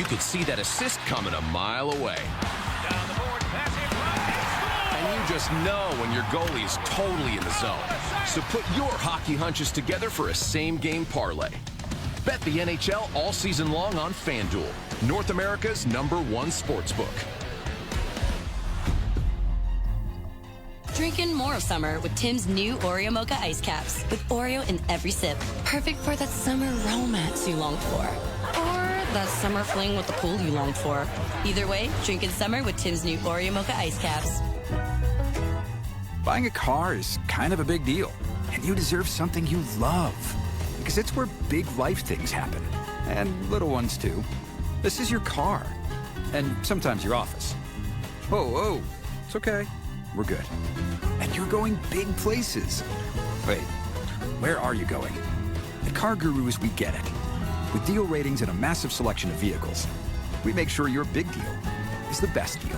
you could see that assist coming a mile away. Down the board, pass it right. And you just know when your goalie is totally in the zone. So put your hockey hunches together for a same-game parlay. Bet the NHL all season long on FanDuel, North America's #1 sportsbook. Drink in more of summer with Tim's new Oreo Mocha Ice Caps. With Oreo in every sip. Perfect for that summer romance you longed for. Or that summer fling with the pool you longed for. Either way, drink in summer with Tim's new Oreo Mocha Ice Caps. Buying a car is kind of a big deal. And you deserve something you love. Because it's where big life things happen. And little ones too. This is your car. And sometimes your office. Oh, it's okay. We're good. And you're going big places. Wait, where are you going? At Car Gurus, we get it. With deal ratings and a massive selection of vehicles, we make sure your big deal is the best deal.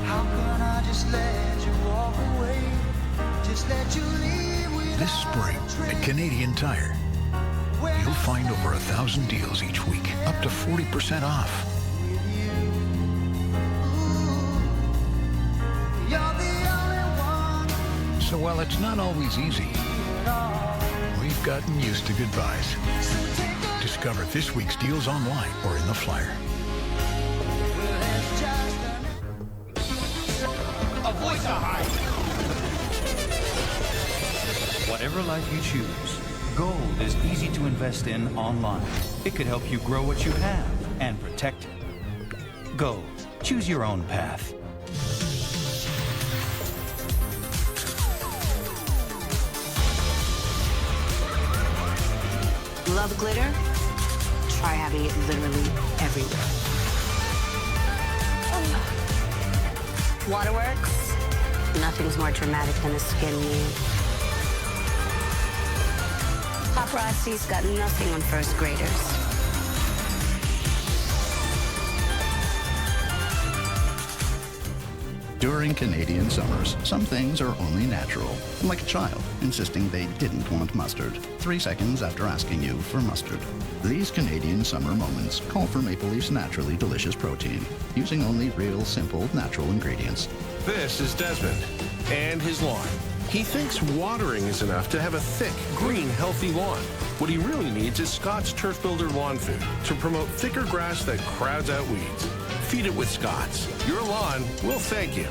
How can I just let you walk away? Just let you leave without This spring at Canadian Tire, you'll find over 1,000 deals each week, up to 40% off. So while it's not always easy, we've gotten used to goodbyes. Discover this week's deals online or in the flyer. Avoid the high. Whatever life you choose, gold is easy to invest in online. It could help you grow what you have and protect it. Gold. Choose your own path. Love glitter? Try having it literally everywhere. Waterworks? Nothing's more dramatic than a skin nude. Paparazzi's got nothing on first graders. During Canadian summers, some things are only natural, like a child insisting they didn't want mustard 3 seconds after asking you for mustard. These Canadian summer moments call for Maple Leaf's naturally delicious protein, using only real, simple, natural ingredients. This is Desmond and his lawn. He thinks watering is enough to have a thick, green, healthy lawn. What he really needs is Scott's Turf Builder Lawn Food to promote thicker grass that crowds out weeds. Feed it with Scott's. Your lawn will thank you.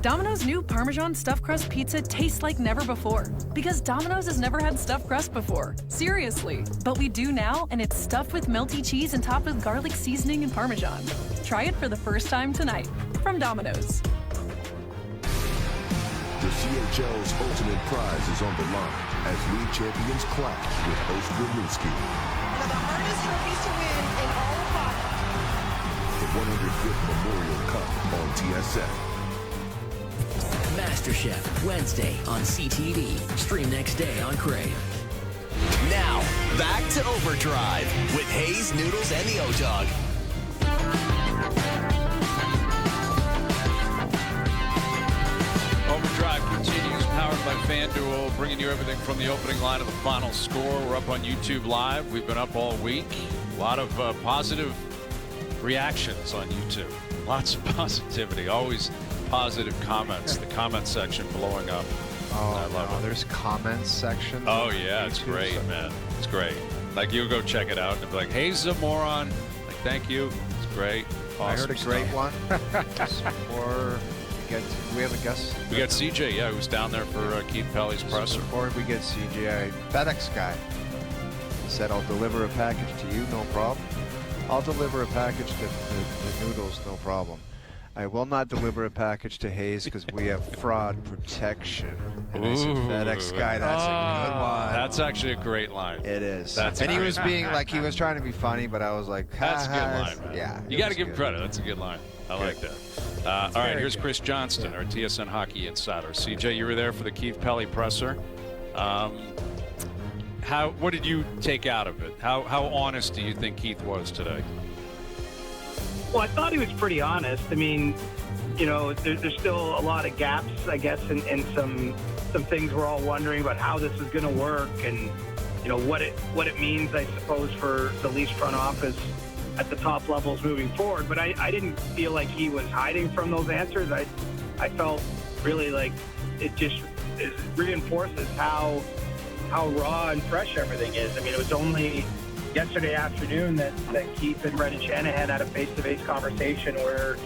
Domino's new Parmesan stuffed crust pizza tastes like never before. Because Domino's has never had stuffed crust before. Seriously. But we do now, and it's stuffed with melty cheese and topped with garlic seasoning and Parmesan. Try it for the first time tonight. From Domino's. The CHL's ultimate prize is on the line as league champions clash with host Rimouski. One of the hardest trophies to win in all of hockey. The 105th Memorial Cup on TSN. MasterChef, Wednesday on CTV. Stream next day on Crave. Now, back to Overdrive with Hayes, Noodles, and the O-Dog. Overdrive continues, powered by FanDuel, bringing you everything from the opening line of the final score. We're up on YouTube Live. We've been up all week. A lot of positive reactions on YouTube. Lots of positivity. Always positive comments. The comment section blowing up. Oh, I love it. There's comments section. Oh yeah, it's great, man. It's great. Like, you'll go check it out and be like, "Hey, he's a moron." Like, thank you. It's great. Awesome. I heard a great stuff. one. Or we have a guest. We got CJ, yeah, who's down there for Keith Pelly's presser. Before we get CJ, FedEx guy said, "I'll deliver a package to you, no problem. I'll deliver a package to the Noodles, no problem. I will not deliver a package to Hayes because we have fraud protection." And I said, FedEx guy, that's a good one. That's actually a great line. It is. That's and he great. was being like, he was trying to be funny, but I was like, That's a good line, man. Yeah. You got to give him credit. That's a good line. I like that. All right, here's Chris Johnston, our TSN Hockey Insider. CJ, you were there for the Keith Pelly presser. What did you take out of it? How honest do you think Keith was today? Well, I thought he was pretty honest. I mean, there's still a lot of gaps, I guess, in some things we're all wondering about how this is going to work and, what it means, I suppose, for the Leafs front office at the top levels moving forward. But I didn't feel like he was hiding from those answers. I felt really like it reinforces how raw and fresh everything is. I mean, it was only yesterday afternoon that Keith and Brendan Shanahan had a face-to-face conversation where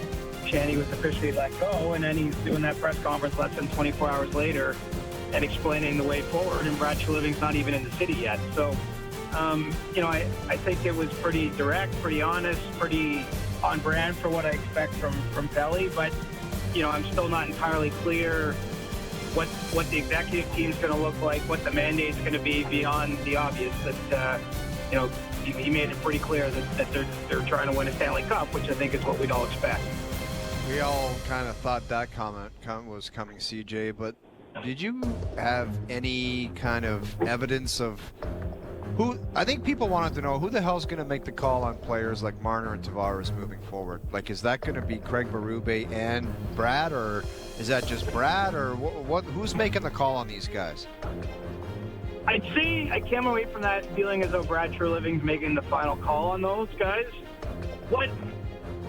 Shanny was officially let go, and then he's doing that press conference less than 24 hours later and explaining the way forward, and Brad Treliving's not even in the city yet. So, I think it was pretty direct, pretty honest, pretty on brand for what I expect from Pelly, but, I'm still not entirely clear what the executive team's going to look like, what the mandate's going to be beyond the obvious that, he made it pretty clear that they're trying to win a Stanley Cup, which I think is what we'd all expect. We all kind of thought that comment was coming, CJ, but did you have any kind of evidence of who? I think people wanted to know who the hell's going to make the call on players like Marner and Tavares moving forward. Like, is that going to be Craig Berube and Brad, or is that just Brad, or what? Who's making the call on these guys? I'd say I came away from that feeling as though Brad Treliving's making the final call on those guys. What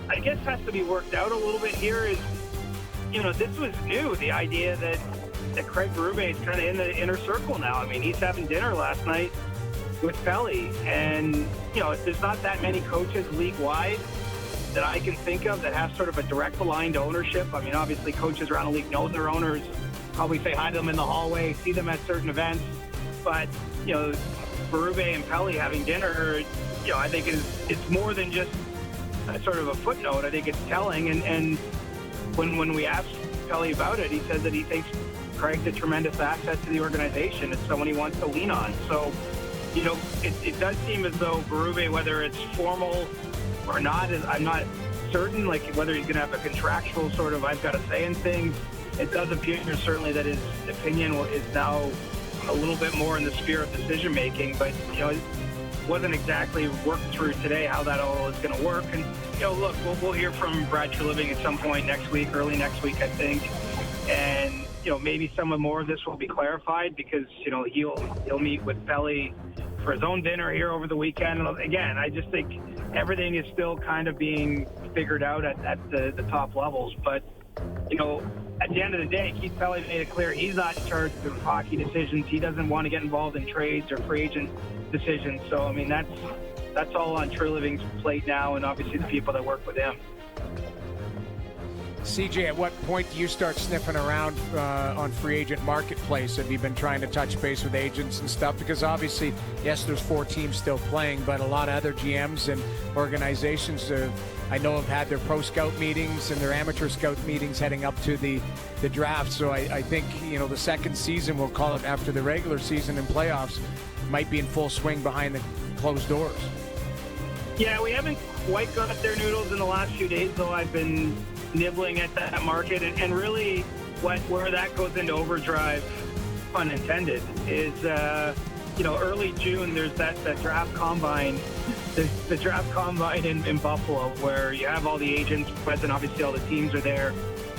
I guess has to be worked out a little bit here is, this was new, the idea that Craig Berube is kind of in the inner circle now. I mean, he's having dinner last night with Pelly, and, there's not that many coaches league-wide that I can think of that have sort of a direct aligned ownership. I mean, obviously coaches around the league know their owners, probably say hi to them in the hallway, see them at certain events. But, Berube and Pelly having dinner, I think it's more than just a sort of a footnote. I think it's telling. And when we asked Pelly about it, he said that he thinks Craig's a tremendous asset to the organization. It's someone he wants to lean on. So, it does seem as though Berube, whether it's formal or not, I'm not certain, like whether he's going to have a contractual sort of I've got a say in things. It does appear certainly that his opinion is now a little bit more in the sphere of decision making, but it wasn't exactly worked through today how that all is going to work. And look, we'll hear from Brad Treliving at some point next week, early next week, I think, and maybe some more of this will be clarified because he'll meet with Pelly for his own dinner here over the weekend. And again, I just think everything is still kind of being figured out at the top levels, but at the end of the day, Keith Pelly made it clear he's not in charge of hockey decisions. He doesn't want to get involved in trades or free agent decisions. So, I mean, that's all on Treliving's plate now, and obviously the people that work with him. CJ, at what point do you start sniffing around on free agent marketplace? Have you been trying to touch base with agents and stuff? Because obviously, yes, there's 4 teams still playing, but a lot of other GMs and organizations I know have had their pro scout meetings and their amateur scout meetings heading up to the draft. So I think, the second season, we'll call it after the regular season and playoffs, might be in full swing behind the closed doors. Yeah, we haven't quite got their noodles in the last few days, though. I've been nibbling at that market, and really where that goes into overdrive, pun intended, is early June. There's that draft combine. There's the draft combine in Buffalo, where you have all the agents present. Obviously, all the teams are there.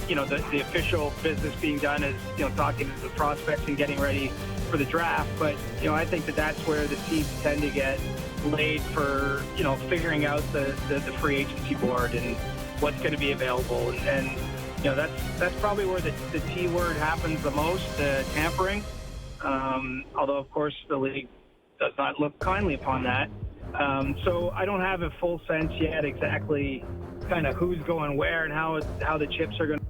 The official business being done is talking to the prospects and getting ready for the draft. But I think that's where the seeds tend to get laid for figuring out the free agency board and what's going to be available, and that's probably where the T word happens the most, tampering. Although of course the league does not look kindly upon that. So I don't have a full sense yet exactly kind of who's going where and how the chips are going to